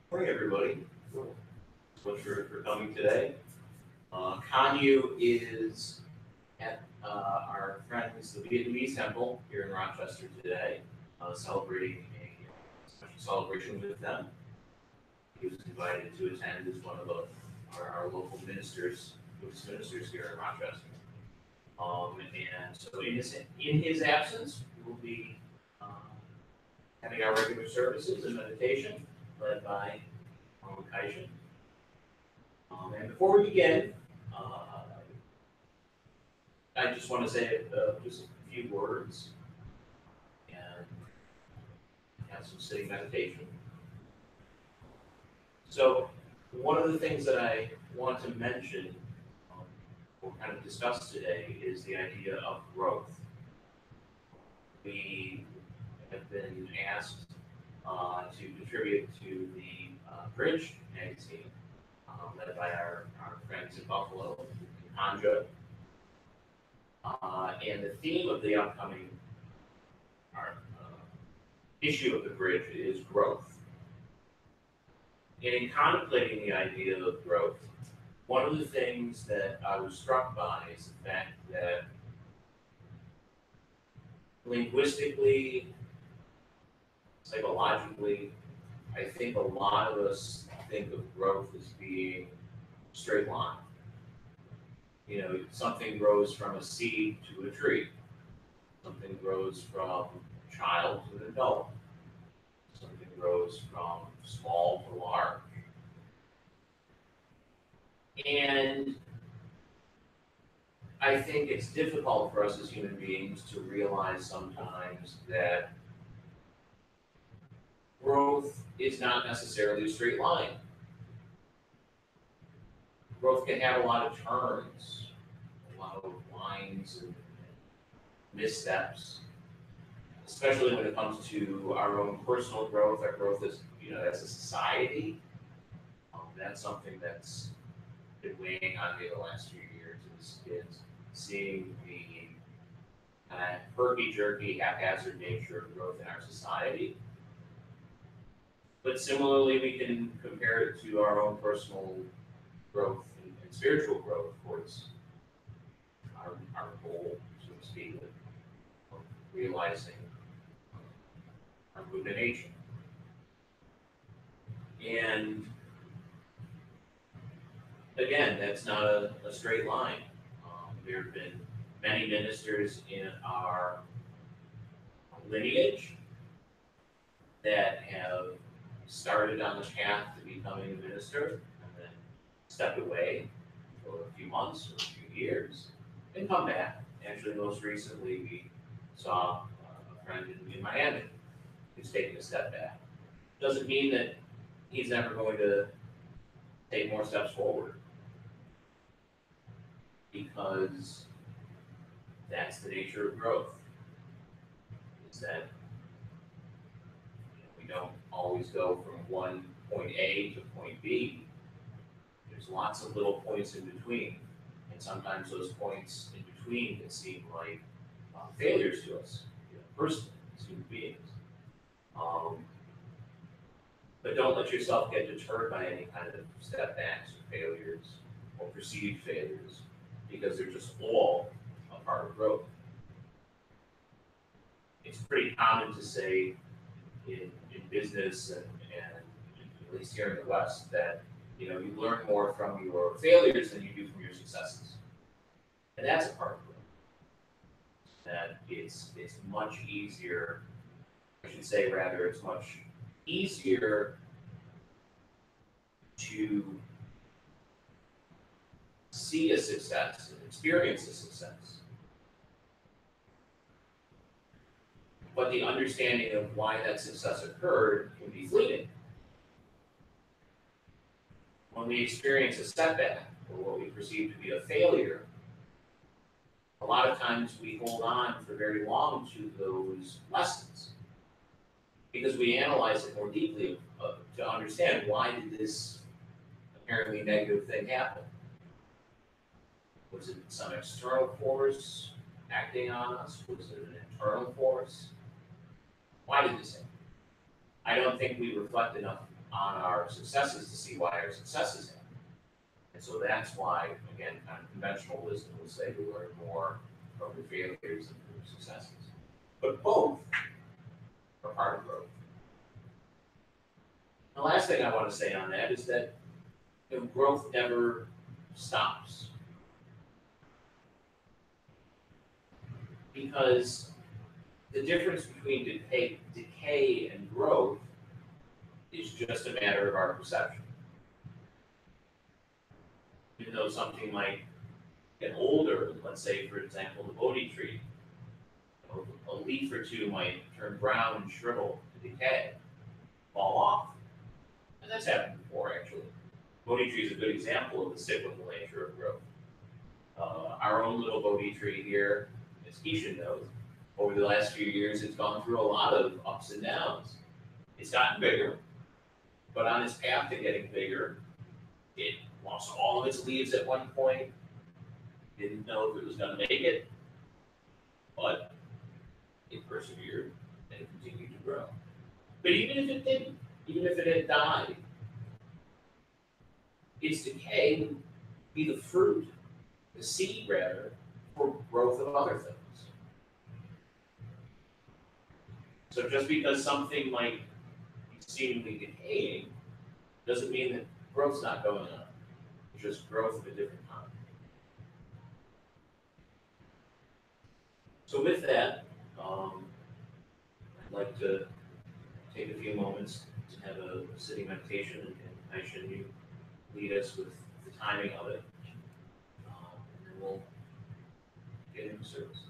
Morning, everybody. Thanks for coming today. Namu is at our friends, the Vietnamese temple here in Rochester today, celebrating a special celebration with them. He was invited to attend as one of our local ministers, Buddhist ministers here in Rochester. And so in his absence, we'll be having our regular services and meditation led by Kaishan. And before we begin, I just want to say just a few words and have some sitting meditation. So one of the things that I want to mention or kind of discuss today is the idea of growth. We have been asked to contribute to the Bridge magazine led by our friends in Buffalo, Hanja. And the theme of the upcoming issue of the Bridge is growth. And in contemplating the idea of growth, one of the things that I was struck by is the fact that linguistically, psychologically, I think a lot of us think of growth as being a straight line. You know, something grows from a seed to a tree. Something grows from a child to an adult. Something grows from small to large. And I think it's difficult for us as human beings to realize sometimes that growth is not necessarily a straight line. Growth can have a lot of turns, a lot of lines and missteps, especially when it comes to our own personal growth, our growth as as a society. That's something that's been weighing on me the last few years is seeing the kind of herky-jerky, haphazard nature of growth in our society. But similarly, we can compare it to our own personal growth and spiritual growth towards our goal, so to speak, of realizing our Buddha nature. And again, that's not a straight line. There have been many ministers in our lineage that have started on the path to becoming a minister and then stepped away for a few months or a few years and come back. Actually, most recently, we saw a friend in Miami who's taken a step back. Doesn't mean that he's never going to take more steps forward, because that's the nature of growth, is that we don't always go from one point A to point B. There's lots of little points in between, and sometimes those points in between can seem like failures to us, personally, as human beings. But don't let yourself get deterred by any kind of setbacks or failures or perceived failures, because they're just all a part of growth. it's pretty common to say in business and at least here in the West that you learn more from your failures than you do from your successes, and that's a part of it. That it's much easier. I should say rather, it's much easier to see a success and experience a success. But the understanding of why that success occurred can be fleeting. When we experience a setback or what we perceive to be a failure, a lot of times we hold on for very long to those lessons because we analyze it more deeply to understand why did this apparently negative thing happen. Was it some external force acting on us? Was it an internal force? Why did this happen? I don't think we reflect enough on our successes to see why our successes happen. And so that's why, again, kind of conventional wisdom will say we learn more from the failures than from the successes. But both are part of growth. The last thing I want to say on that is that growth never stops. Because the difference between decay and growth is just a matter of our perception. Even though something might get older, let's say, for example, the Bodhi tree, a leaf or two might turn brown and shrivel to decay, fall off. And that's happened before, actually. Bodhi tree is a good example of the cyclical nature of growth. Our own little Bodhi tree here, as Keisha knows, over the last few years, it's gone through a lot of ups and downs. It's gotten bigger, but on its path to getting bigger, it lost all of its leaves at one point, didn't know if it was going to make it, but it persevered and it continued to grow. But even if it didn't, even if it had died, its decay would be the fruit, the seed rather, for growth of other things. So just because something might be seemingly decaying doesn't mean that growth's not going on. It's just growth of a different kind. So with that, I'd like to take a few moments to have a sitting meditation, and Aisha, you lead us with the timing of it, and then we'll get into service.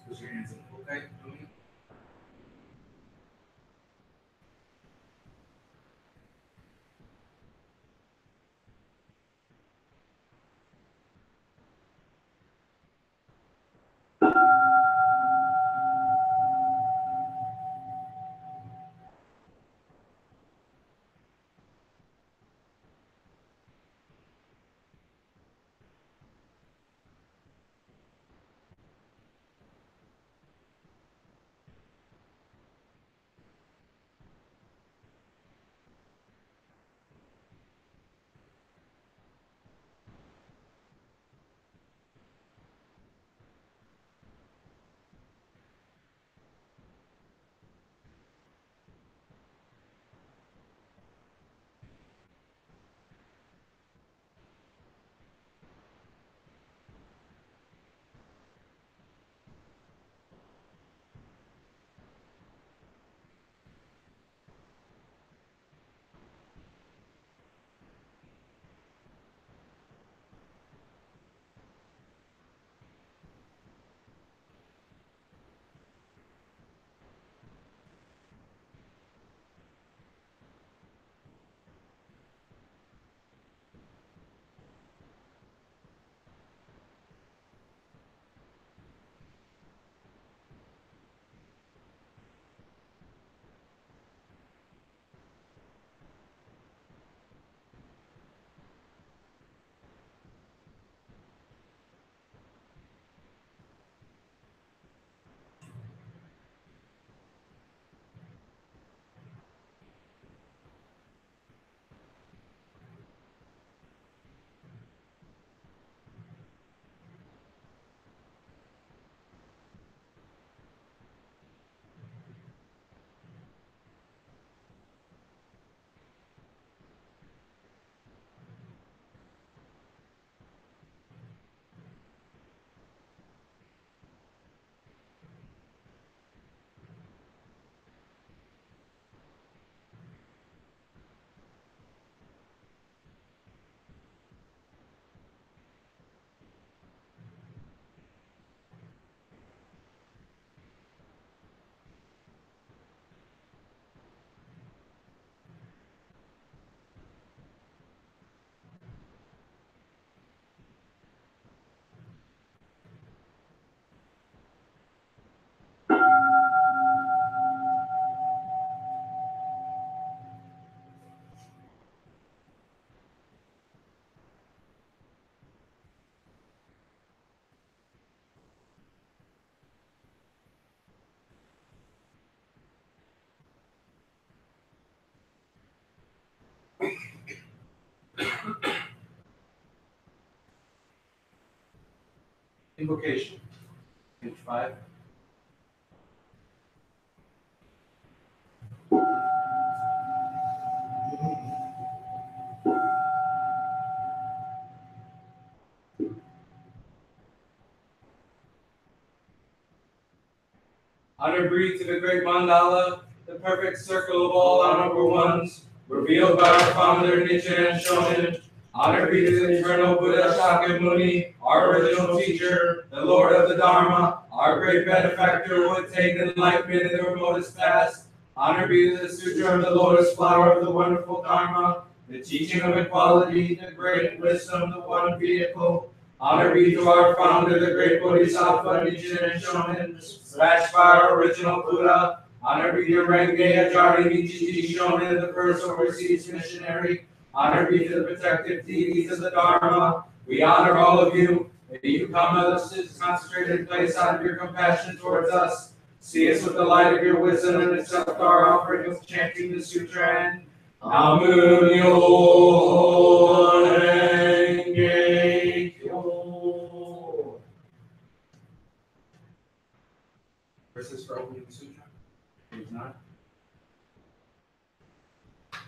Put your hands up, okay? Invocation. Page 5. Honor be to the great mandala, the perfect circle of all honorable ones, revealed by our founder Nichiren Shonin. Honor be to the eternal Buddha Shakyamuni, our original teacher, the Lord of the Dharma, our great benefactor who attained enlightenment in the remotest past. Honor be to the Sutra of the Lotus Flower of the wonderful Dharma, the teaching of equality, the great wisdom, the one vehicle. Honor be to our founder, the great Bodhisattva Nichiren Shonin, dispatched by our original Buddha. Honor be to Renge Ajari Nichiji Shonin, the first overseas missionary. Honor be to the protective deities of the Dharma. We honor all of you. May you come to this concentrated place out of your compassion towards us. See us with the light of your wisdom and accept our offering of chanting the sutra and Namu Renge Kyo. Verses for opening the sutra. Page 9.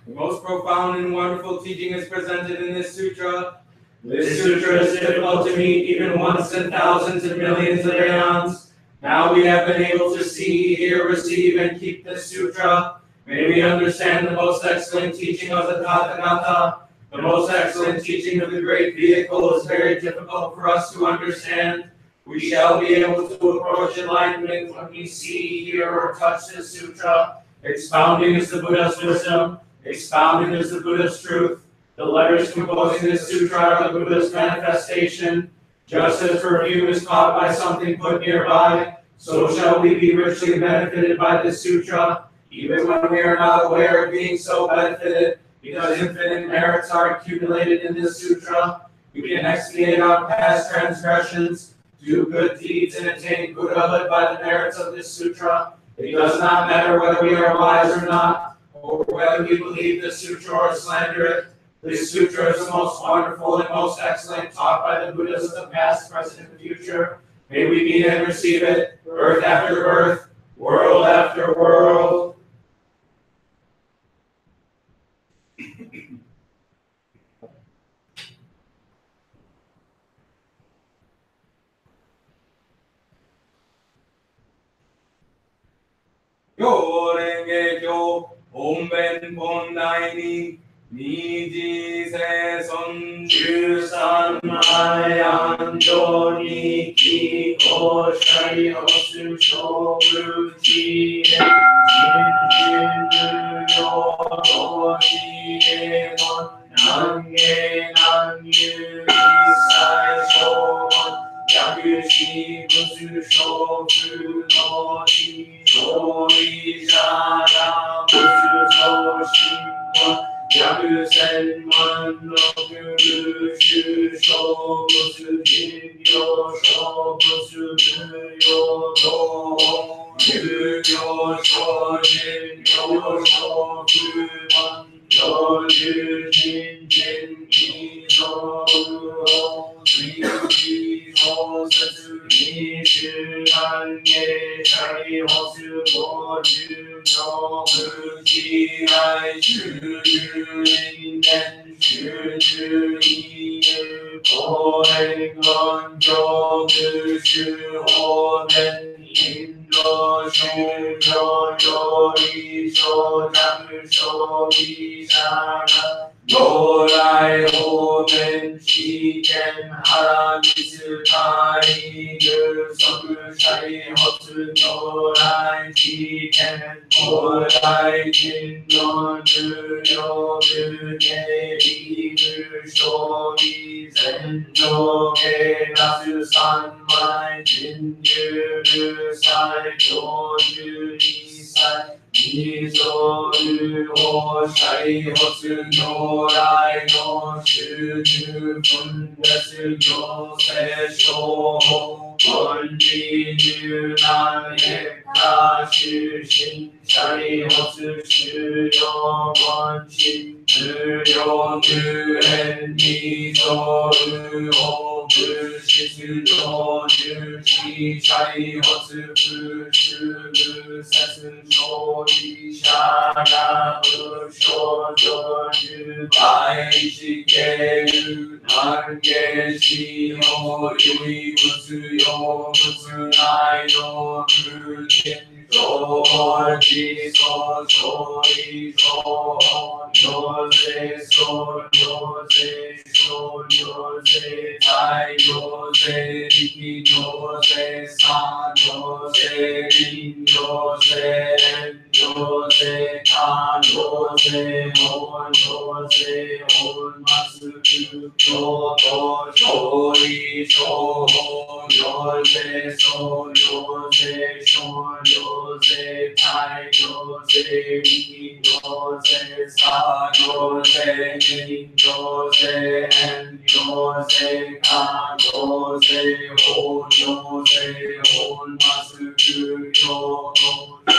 The most profound and wonderful teaching is presented in this sutra. This sutra is difficult to meet even once in thousands and millions of aeons. Now we have been able to see, hear, receive, and keep this sutra. May we understand the most excellent teaching of the Tathagata. The most excellent teaching of the great vehicle is very difficult for us to understand. We shall be able to approach enlightenment when we see, hear, or touch this sutra. Expounding is the Buddha's wisdom. Expounding is the Buddha's truth. The letters composing this sutra are the Buddha's manifestation. Just as perfume is caught by something put nearby, so shall we be richly benefited by this sutra, even when we are not aware of being so benefited, because infinite merits are accumulated in this sutra. We can expiate our past transgressions, do good deeds, and attain Buddhahood by the merits of this sutra. It does not matter whether we are wise or not, or whether we believe the sutra or slander it. This sutra is the most wonderful and most excellent taught by the Buddhas of the past, present, and future. May we meet and receive it, birth after birth, world after world. Yorenge kyo, omben pondai ni. Niji se son Shoeizan Ayandoni Kiko Shari Osu Shobu Chi Shinjin Yo Shi Mon Nange Nanyu Isai Shomon Yakushi Busu Shofu no Shi Shoeizan Busu Shoshin Yakusen no Guru Shusho Busu Jinyo Sho Busu Buyo Do Yuyo Sho Jinyo Sho Fuman Yo Jin Jin Iso Uho Tsuji Ho Setsu Nishu Nange Shari Hosu Goju No Muji Ai Shuju Inen Shuju Inu Koen Gon Jogu Shu Hoden Indo Shujo Yori Sho Namu Sho Ishana Yorai Hoben Shiken Hara Mitsu Kai Gu Soku Shari Hotsu Yorai Shiken Korai Jin no Nu Yo Bu Ge Igu Shoi Zen no Ge Nasu San Mai Jin Yu Nu Sai Kyoju Nisai Nizo Yu Ho Shai Hotsu Yorai no Shuju Fun Desu Yo Se Sho Ho Onji Yu Nan Hekka Shu Shin Shai Hotsu Shu Yo Gon Shin Nu Yo Nu En Nizo Yu Ho 物質上重視者理発不主部節勝利者が無症状重大死刑難刑死の唯物用物内の空気小自訴処理小行政総行政小行政大行政力行政三行政臨行政遠行政官行政本行政本末空教徒処理小行政総行政小行政大行政力行政三行政臨行政遠行政官行政法行政本末空教徒処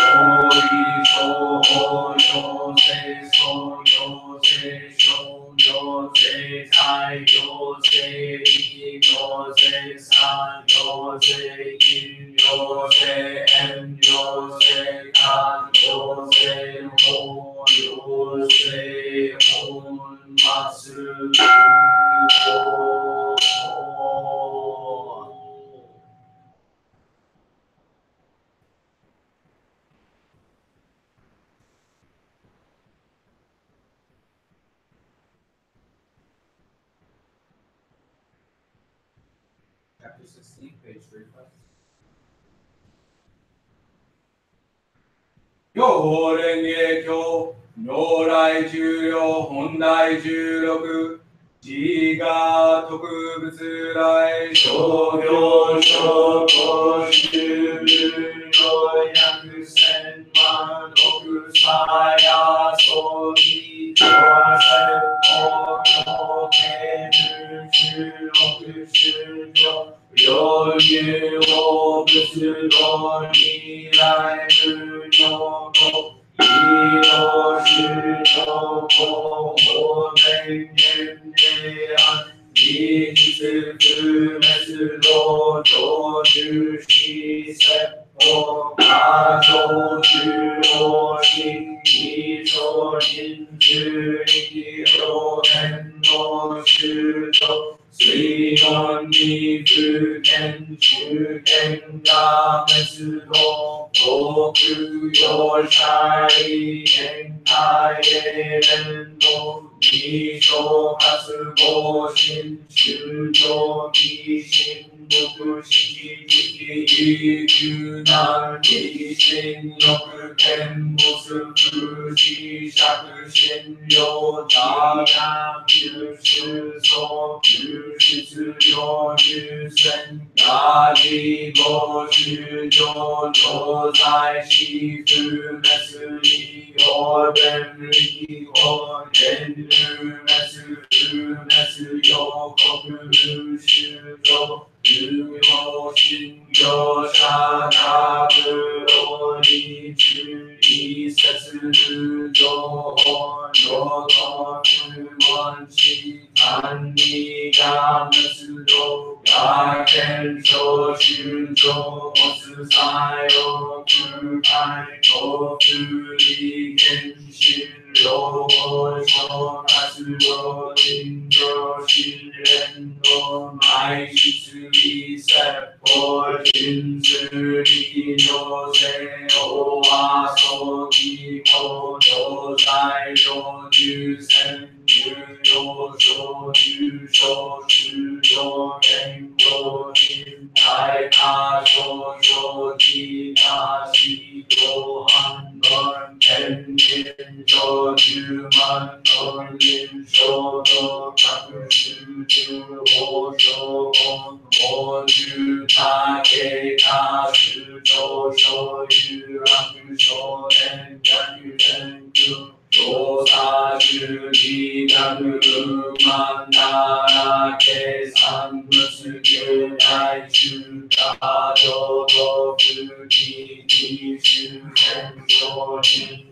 理小行政総行政小行政大行政力行政三行政臨行政遠行政官行政法行政本末空教Chapter 16, page 35. 行蓮華経如来重要本来16自我特物来商業所公衆分量約千万億差や葬儀調査法教系16宗教領入を仏道に来無常語異動宗教法法伝言令案技術不滅道常住し説法過剰中央心理所人中力表現の宗教水温に不見中堅が滅道航空業者理限界連動二小発合心中長期心目式時期有難理心欲見物空時尺心量大学九州総九質量重戦ヤジ五種上常在し不滅理法伝力法伝流滅不滅両国無宗教有用信業者なぶろに注意説無情報両国問知管理が滅道が検証宗教没作用空海と不利原心両方小活動人情信連の毎日理説法人数力行政法和早期法上材料重戦有用小重小中上健康人大化小小気大気ご判断天人上10万の人小の各種中法小本法中大経過種上小有悪小年逆全空調査中理学万なら計算物球大衆化浄土空気地周辺小人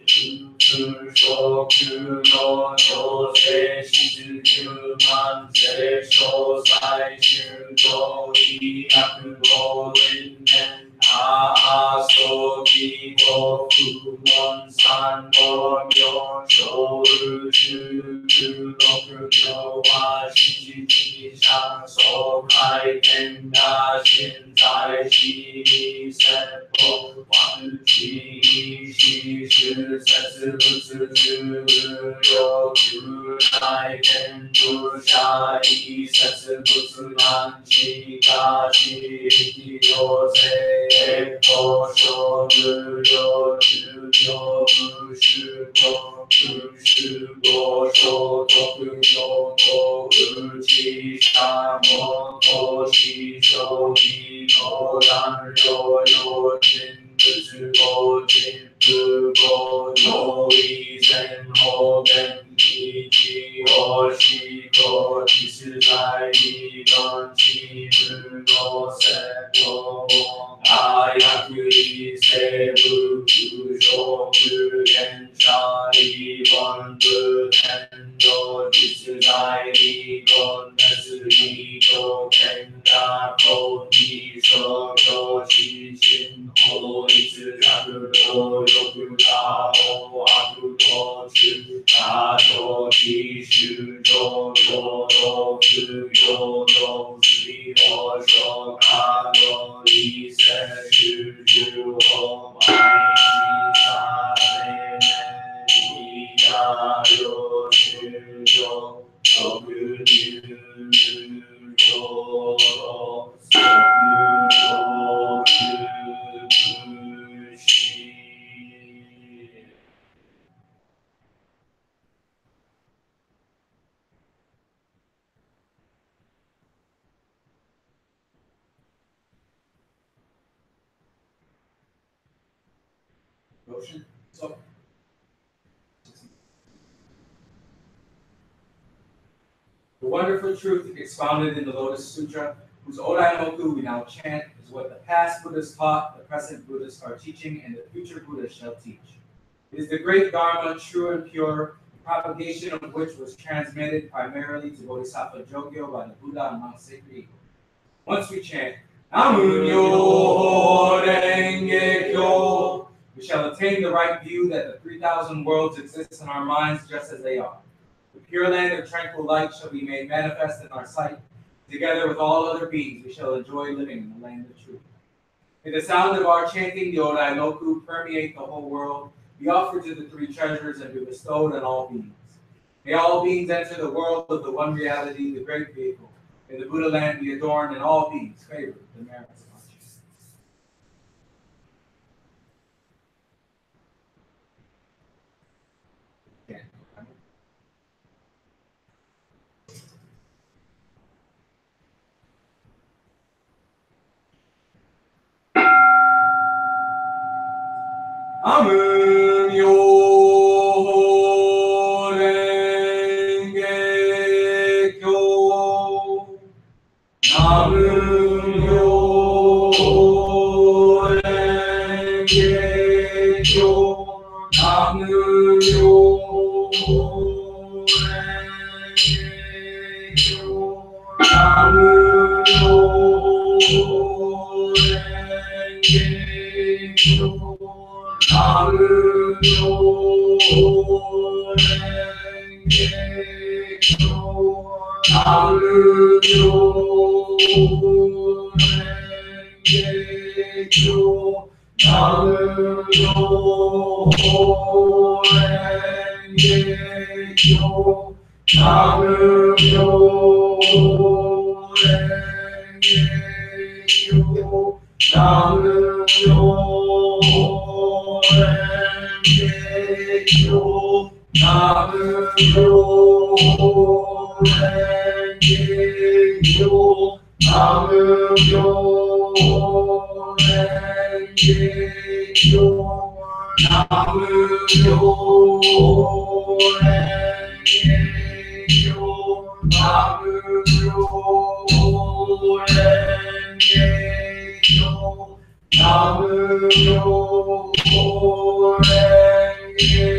The wonderful truth expounded in the Lotus Sutra, whose Odaimoku we now chant, is what the past Buddhas taught, the present Buddhas are teaching, and the future Buddhas shall teach. It is the great Dharma, true and pure, the propagation of which was transmitted primarily to Bodhisattva Jogyo by the Buddha on Mount Sacred Eagle. Once we chant, Namu Myo Renge Kyo, we shall attain the right view that the 3,000 worlds exist in our minds just as they are. The pure land of tranquil light shall be made manifest in our sight. Together with all other beings, we shall enjoy living in the land of truth. May the sound of our chanting the Odaimoku permeate the whole world, be offered to the three treasures, and be bestowed on all beings. May all beings enter the world of the one reality, the great vehicle. May the Buddha land be adorned, and all beings favor the merits of our chanting. Namu Myo Renge Kyo. Namu Myo Renge Kyo. Namu Myo Renge Kyo. Namu Myo Renge Kyo. Namu Myo Renge Kyo. Namu Myo Renge Kyo. Namu Myo Renge Kyo. Namu Myo Renge Kyo. Namu Myo Renge Kyo. Namu Myo Renge Kyo. Namu Myo Renge Kyo. Namu Myo Renge Kyo. Namu Myo Renge Kyo. Namu Myo Renge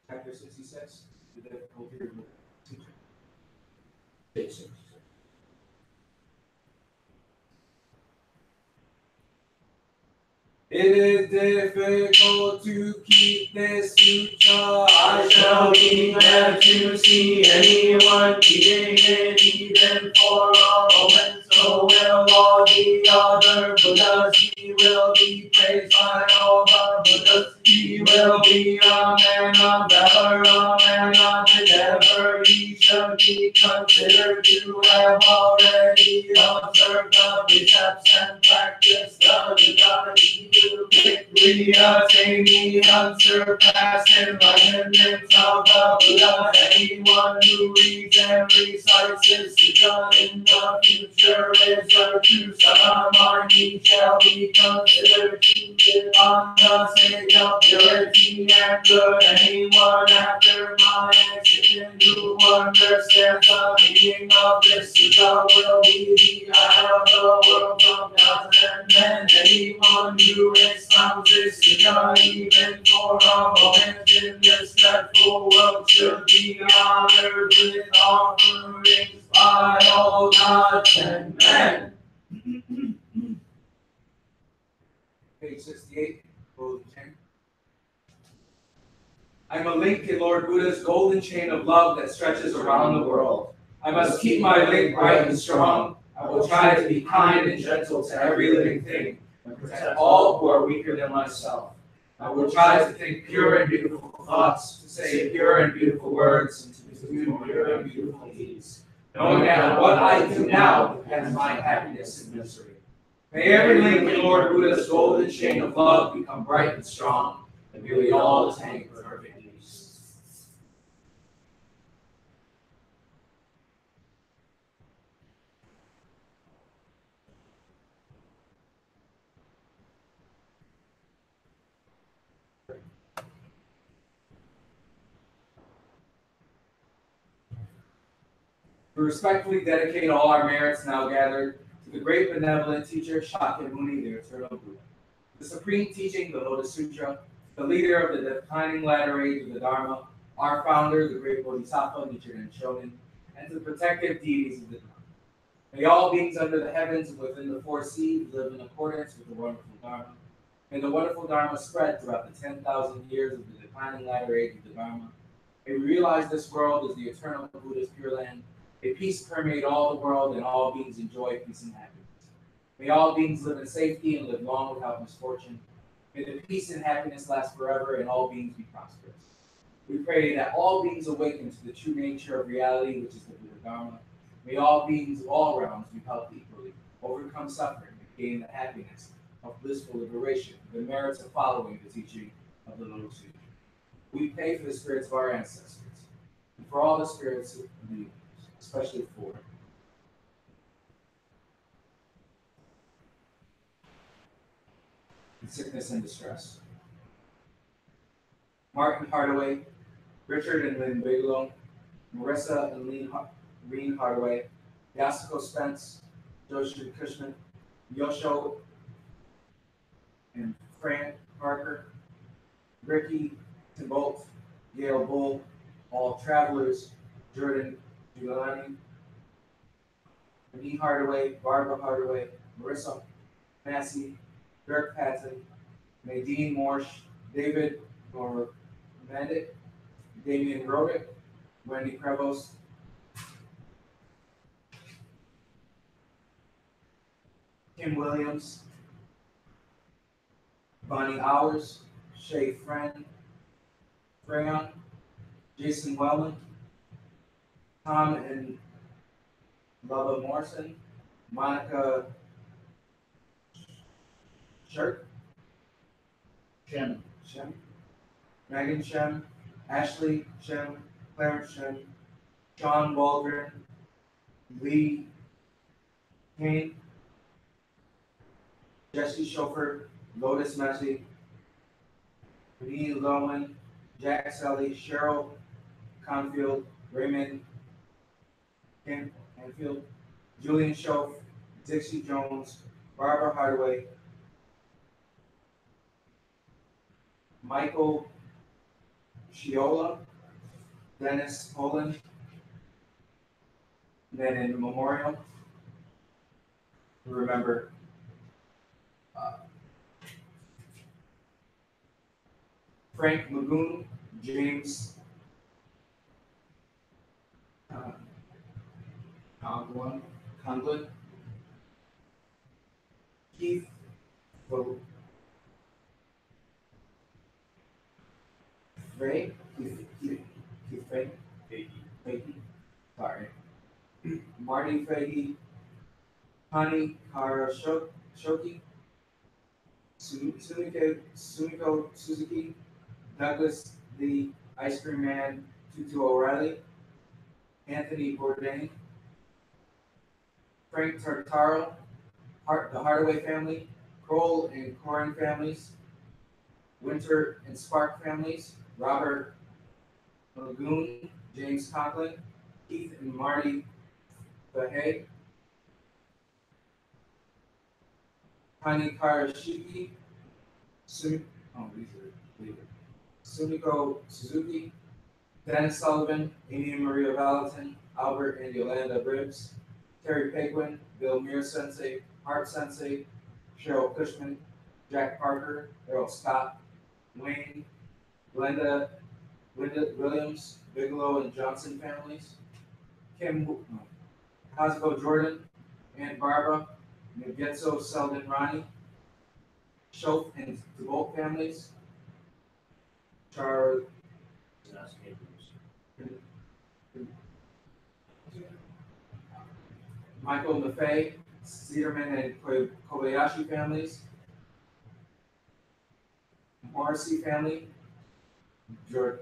Chapter 66, the difficulty of teaching. Page 66. It is difficult to keep this sutra. I shall be glad to see anyone keeping it even for a moment. So will all the other Buddhas. He will be praised by all the Buddhas. He will be a man of valor, a man of endeavor. He should be considered to have already observed the precepts and practiced the Buddhist to quickly attain the unsurpassed enlightenment of the Buddha. Anyone who reads and recites his sutra in the future is a true Samadhi. He shall be considered to live on the stage of purity and good. Anyone after my exception who understands the meaning of this sutra will be the eye of the world of gods and men. Anyone who expounds this sutra even for a moment in this dreadful world should be honored with offerings by all gods and men. Page 68, golden chain. I'm a link in Lord Buddha's golden chain of love that stretches around the world. I must keep my link bright and strong. I will try to be kind and gentle to every living thing and protect all who are weaker than myself. I will try to think pure and beautiful thoughts, to say pure and beautiful words, and to do pure and beautiful deeds, knowing that what I do now depends my happiness and misery. May every link in Lord Buddha's golden chain of love become bright and strong, and may we all attain perfect peace. We respectfully dedicate all our merits now gathered to the great benevolent teacher Shakyamuni, the eternal Buddha. The supreme teaching, the Lotus Sutra, the leader of the declining latter age of the Dharma, our founder, the great Bodhisattva, Nichiren Shonin, and to the protective deities of the Dharma. May all beings under the heavens and within the four seas live in accordance with the wonderful Dharma. May the wonderful Dharma spread throughout the 10,000 years of the declining latter age of the Dharma. May we realize this world is the eternal Buddha's pure land. May peace permeate all the world and all beings enjoy peace and happiness. May all beings live in safety and live long without misfortune. May the peace and happiness last forever and all beings be prosperous. We pray that all beings awaken to the true nature of reality, which is the Buddha Dharma. May all beings of all realms be helped equally, overcome suffering, and gain the happiness of blissful liberation, the merits of following the teaching of the Lotus Sutra. We pray for the spirits of our ancestors, and for all the spirits of the universe, especially for sickness and distress. Martin Hardaway, Richard and Lynn Bigelow, Marissa and Reen Hardaway, Yasuko Spence, Joshua Cushman, Yosho and Frank Parker, Ricky Timbolt, Gail Bull, all travelers, Jordan Giuliani, Renee Hardaway, Barbara Hardaway, Marissa Massey, Dirk Patton, Nadine Morsch, David Normandic, Damian Rodick, Wendy Prevost, Kim Williams, Bonnie Hours, Shay Freyon, Jason Wellman, Tom and Bubba Morrison, Monica Shirk, Shem, Megan Shem, Ashley Shem, Clarence Shem, Sean Waldron, Lee Kane, Jesse Schofer, Lotus Messi, Renee Loman, Jack Sully, Cheryl Confield, Raymond Canfield, Julian Schoaf, Dixie Jones, Barbara Hardaway, Michael Shiola, Dennis Poland, and then in memorial, we remember Frank Magoon, James Conglin, Keith Frey, Keith Fahey, sorry, Marty Fahey, Hani Karashoki, Sumiko Suzuki, Douglas the Ice Cream Man, Tutu O'Reilly, Anthony Bourdain, Frank Tartaro, the Hardaway family, Kroll and Corin families, Winter and Spark families, Robert Lagoon, James Conklin, Keith and Marty Fahey, Hani Karashiki, Sumiko Suzuki, Dennis Sullivan, Amy and Maria Valentin, Albert and Yolanda Bribbs, Terry Peguin, Bill Muir Sensei, Hart Sensei, Cheryl Cushman, Jack Parker, Errol Scott, Wayne, Linda Williams, Bigelow and Johnson families, Kim Cosmo Jordan, Aunt Barbara, Ngetso Selden Ronnie, Schoaf and DeVolt families, Charles Michael Maffei, Cedarman and Kobayashi families, Morrissey family, Jordan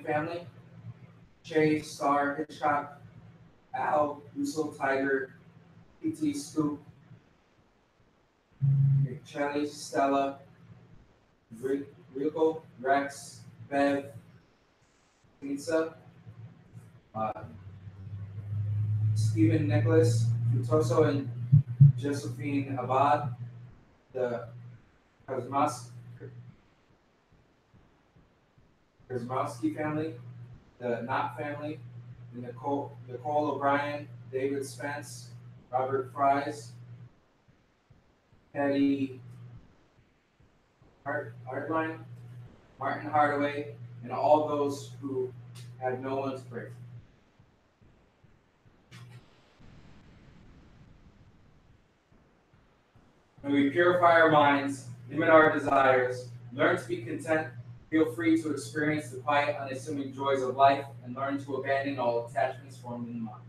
family, Chase, Star, Hitchcock, Al, Russell, Tiger, P.T. Scoop, Charlie, Stella, Rico, Rex, Bev, Pizza, Stephen Nicholas, Futoso and Josephine Abad, the Kazmowski family, the Knott family, the Nicole O'Brien, David Spence, Robert Fries, Patty Hartline, Martin Hardaway, and all those who had no one to pray for. When we purify our minds, limit our desires, learn to be content, feel free to experience the quiet, unassuming joys of life, and learn to abandon all attachments formed in the mind.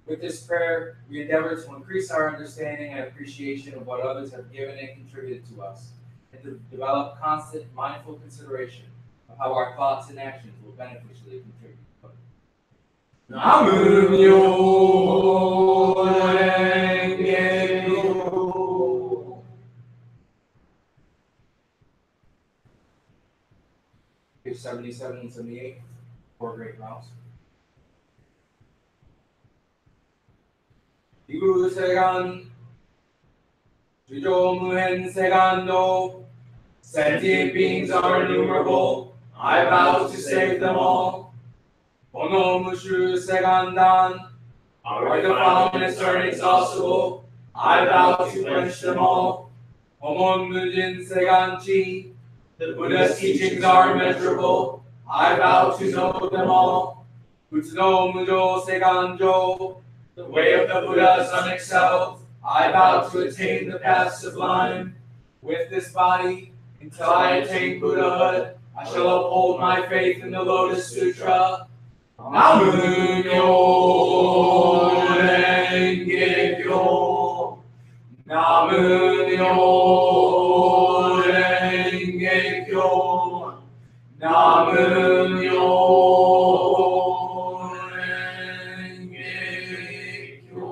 With this prayer, we endeavor to increase our understanding and appreciation of what others have given and contributed to us, and to develop constant, mindful consideration of how our thoughts and actions will beneficially contribute. Namu Renge Kyo. Page 77 and 78, 4 great vows. Igu Segan, Jujo Muhen Segan no. Sentient beings are innumerable. I vow to save them all. Ono Mushu Segan Dan, our defilements are inexhaustible. I vow to quench them all. Homon Mujin Segan Chi, the Buddha's teachings are immeasurable. I vow to know them all. Utsuno Mujo Seganjo, the way of the Buddha is unexcelled. I vow to attain the path sublime. With this body, until I attain Buddhahood, I shall uphold my faith in the Lotus Sutra. Namu Myo Renge Kyo. Namu Myo Renge Kyo. Namu Myo Renge Kyo.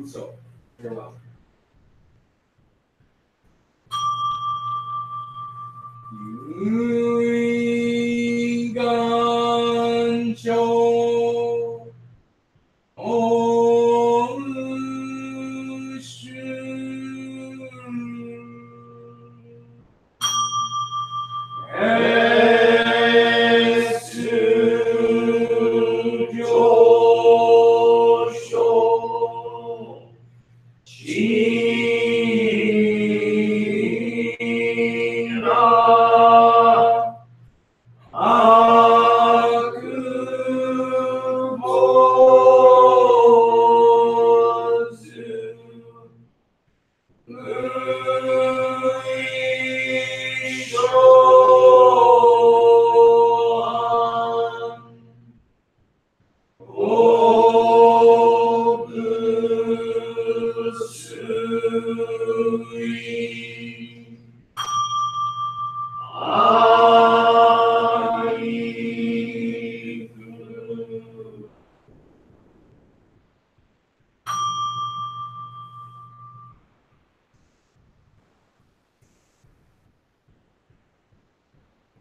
So, farewell. Gancho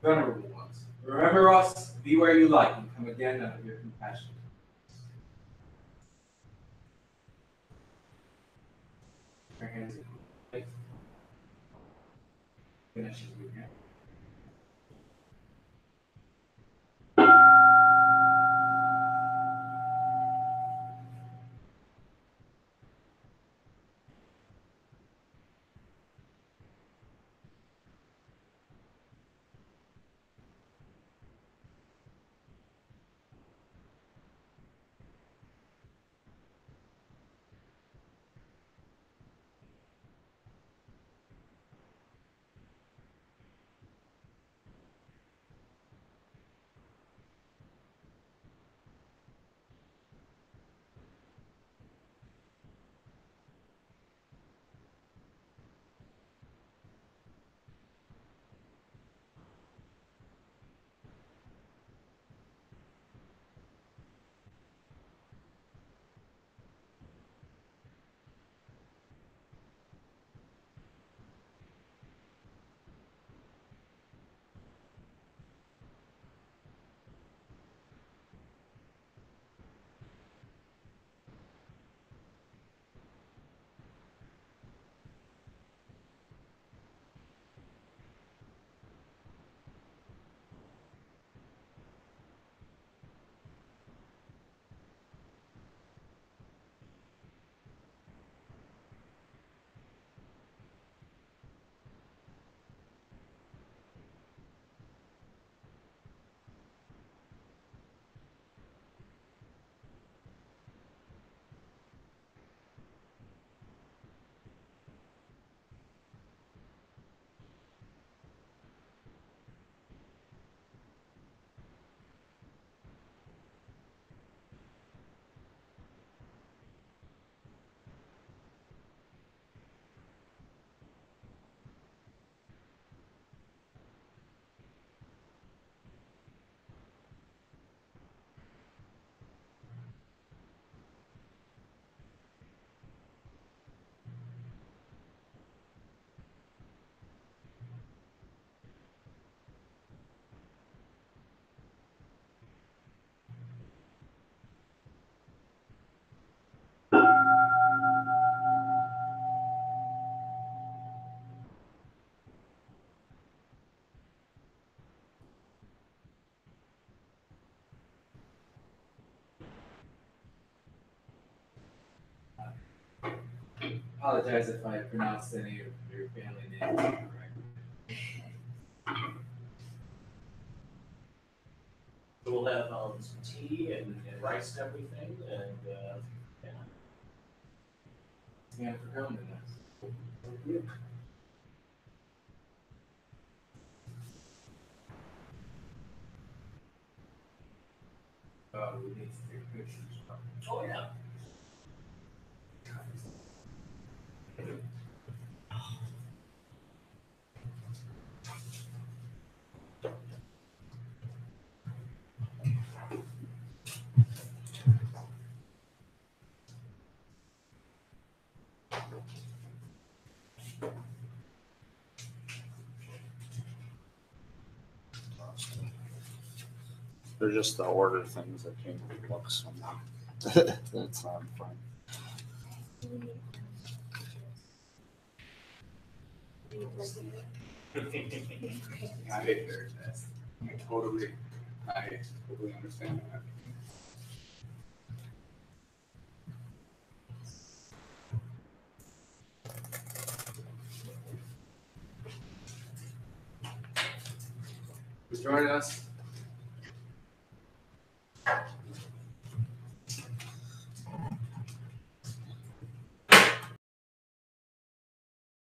Venerable ones, remember us, be where you like, and come again out of your compassion. Our hands in faith. Finish as we can. apologize if I pronounced any of your family names incorrectly. So we'll have some tea and rice and everything, and yeah. Thanks again for coming to us. Thank you. We need to take pictures. Oh yeah. They're just the order things that came with books. That's not fun. I hate their test. I totally understand that. For joining us.